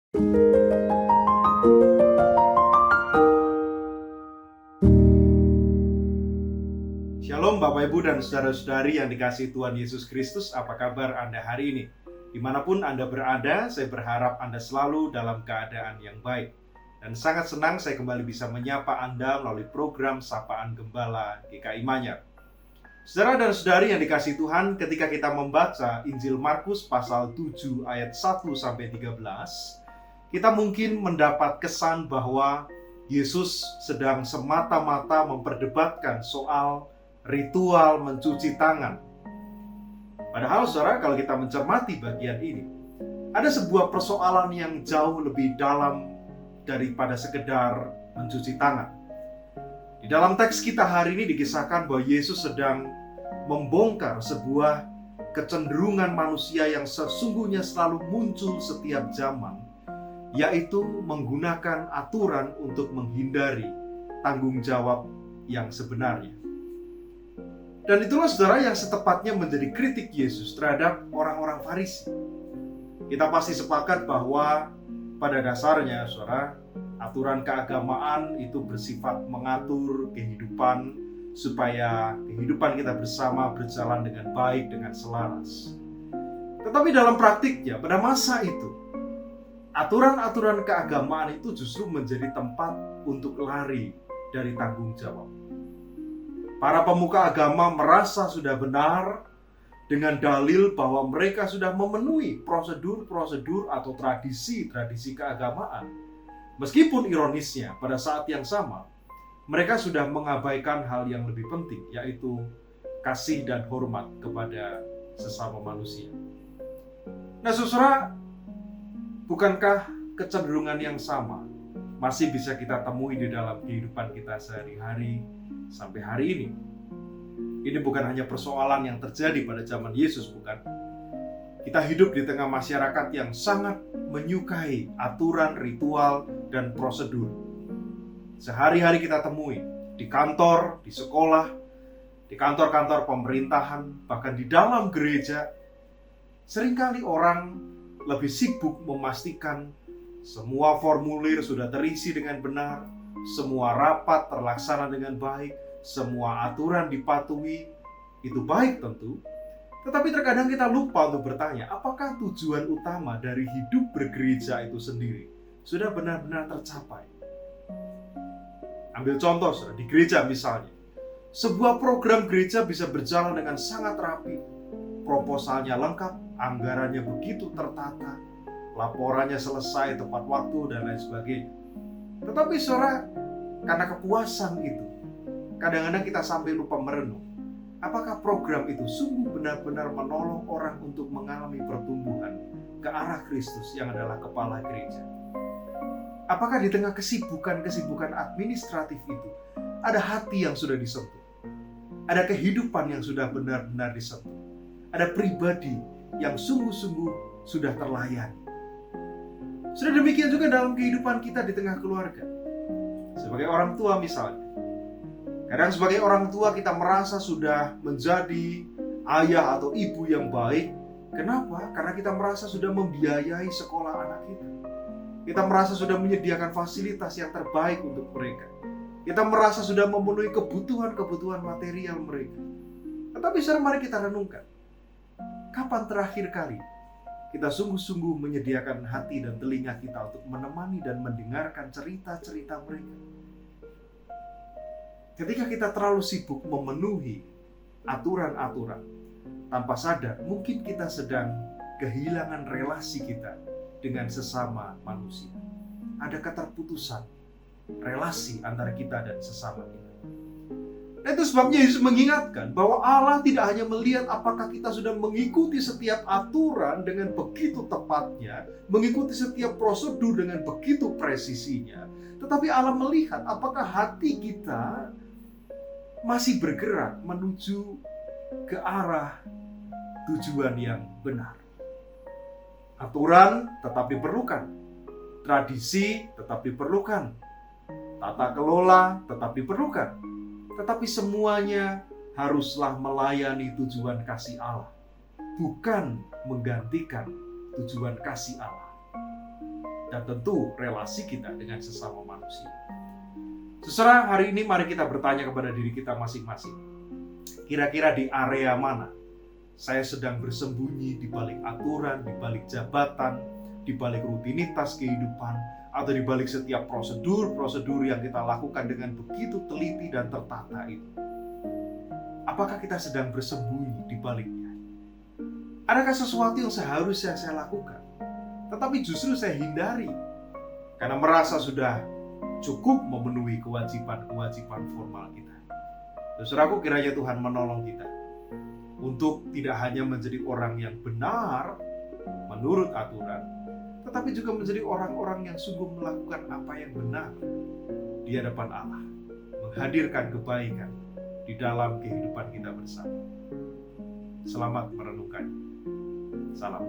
Shalom Bapak Ibu dan Saudara-saudari yang dikasihi Tuhan Yesus Kristus. Apa kabar Anda hari ini? Dimanapun Anda berada, saya berharap Anda selalu dalam keadaan yang baik. Dan sangat senang saya kembali bisa menyapa Anda melalui program Sapaan Gembala GKI Manyar. Saudara dan saudari yang dikasihi Tuhan, ketika kita membaca Injil Markus pasal 7 ayat 1-13, kita mungkin mendapat kesan bahwa Yesus sedang semata-mata memperdebatkan soal ritual mencuci tangan. Padahal saudara, kalau kita mencermati bagian ini, ada sebuah persoalan yang jauh lebih dalam daripada sekedar mencuci tangan. Di dalam teks kita hari ini dikisahkan bahwa Yesus sedang membongkar sebuah kecenderungan manusia yang sesungguhnya selalu muncul setiap zaman, yaitu menggunakan aturan untuk menghindari tanggung jawab yang sebenarnya. Dan itulah saudara yang setepatnya menjadi kritik Yesus terhadap orang-orang Farisi. Kita pasti sepakat bahwa pada dasarnya saudara, aturan keagamaan itu bersifat mengatur kehidupan supaya kehidupan kita bersama berjalan dengan baik, dengan selaras. Tetapi dalam praktiknya pada masa itu, aturan-aturan keagamaan itu justru menjadi tempat untuk lari dari tanggung jawab. Para pemuka agama merasa sudah benar dengan dalil bahwa mereka sudah memenuhi prosedur-prosedur atau tradisi-tradisi keagamaan. Meskipun ironisnya pada saat yang sama, mereka sudah mengabaikan hal yang lebih penting, yaitu kasih dan hormat kepada sesama manusia. Nah saudara, bukankah kecenderungan yang sama masih bisa kita temui di dalam kehidupan kita sehari-hari sampai hari ini? Ini bukan hanya persoalan yang terjadi pada zaman Yesus, bukan? Kita hidup di tengah masyarakat yang sangat menyukai aturan, ritual, dan prosedur. Sehari-hari kita temui di kantor, di sekolah, di kantor-kantor pemerintahan, bahkan di dalam gereja. Seringkali orang lebih sibuk memastikan semua formulir sudah terisi dengan benar, semua rapat terlaksana dengan baik, semua aturan dipatuhi. Itu baik tentu, tetapi terkadang kita lupa untuk bertanya, apakah tujuan utama dari hidup bergereja itu sendiri sudah benar-benar tercapai? Ambil contoh di gereja misalnya, sebuah program gereja bisa berjalan dengan sangat rapi, proposalnya lengkap, anggarannya begitu tertata, laporannya selesai tepat waktu, dan lain sebagainya. Tetapi saudara, karena kepuasan itu, kadang-kadang kita sampai lupa merenung, apakah program itu sungguh benar-benar menolong orang untuk mengalami pertumbuhan ke arah Kristus yang adalah kepala gereja? Apakah di tengah kesibukan-kesibukan administratif itu ada hati yang sudah disentuh? Ada kehidupan yang sudah benar-benar disentuh? Ada pribadi yang sungguh-sungguh sudah terlayani? Sudah demikian juga dalam kehidupan kita di tengah keluarga. Sebagai orang tua misalnya, kadang sebagai orang tua kita merasa sudah menjadi ayah atau ibu yang baik. Kenapa? Karena kita merasa sudah membiayai sekolah anak kita. Kita merasa sudah menyediakan fasilitas yang terbaik untuk mereka. Kita merasa sudah memenuhi kebutuhan-kebutuhan material mereka. Tetapi sekarang mari kita renungkan, kapan terakhir kali kita sungguh-sungguh menyediakan hati dan telinga kita untuk menemani dan mendengarkan cerita-cerita mereka? Ketika kita terlalu sibuk memenuhi aturan-aturan, tanpa sadar mungkin kita sedang kehilangan relasi kita dengan sesama manusia. Ada keterputusan relasi antara kita dan sesama kita. Nah, itu sebabnya Yesus mengingatkan bahwa Allah tidak hanya melihat apakah kita sudah mengikuti setiap aturan dengan begitu tepatnya, mengikuti setiap prosedur dengan begitu presisinya, tetapi Allah melihat apakah hati kita masih bergerak menuju ke arah tujuan yang benar. Aturan tetap diperlukan, tradisi tetap diperlukan, tata kelola tetap diperlukan, tetapi semuanya haruslah melayani tujuan kasih Allah, bukan menggantikan tujuan kasih Allah. dan tentu relasi kita dengan sesama manusia. Saudara, hari ini mari kita bertanya kepada diri kita masing-masing. Kira-kira di area mana saya sedang bersembunyi di balik aturan, di balik jabatan, di balik rutinitas kehidupan, atau di balik setiap prosedur yang kita lakukan dengan begitu teliti dan tertata itu. Apakah kita sedang bersembunyi di baliknya? Adakah sesuatu yang seharusnya saya lakukan, tetapi justru saya hindari karena merasa sudah cukup memenuhi kewajiban-kewajiban formal kita? Saudaraku, kiranya Tuhan menolong kita untuk tidak hanya menjadi orang yang benar menurut aturan, tetapi juga menjadi orang-orang yang sungguh melakukan apa yang benar di hadapan Allah, menghadirkan kebaikan di dalam kehidupan kita bersama. Selamat merenungkan. Salam.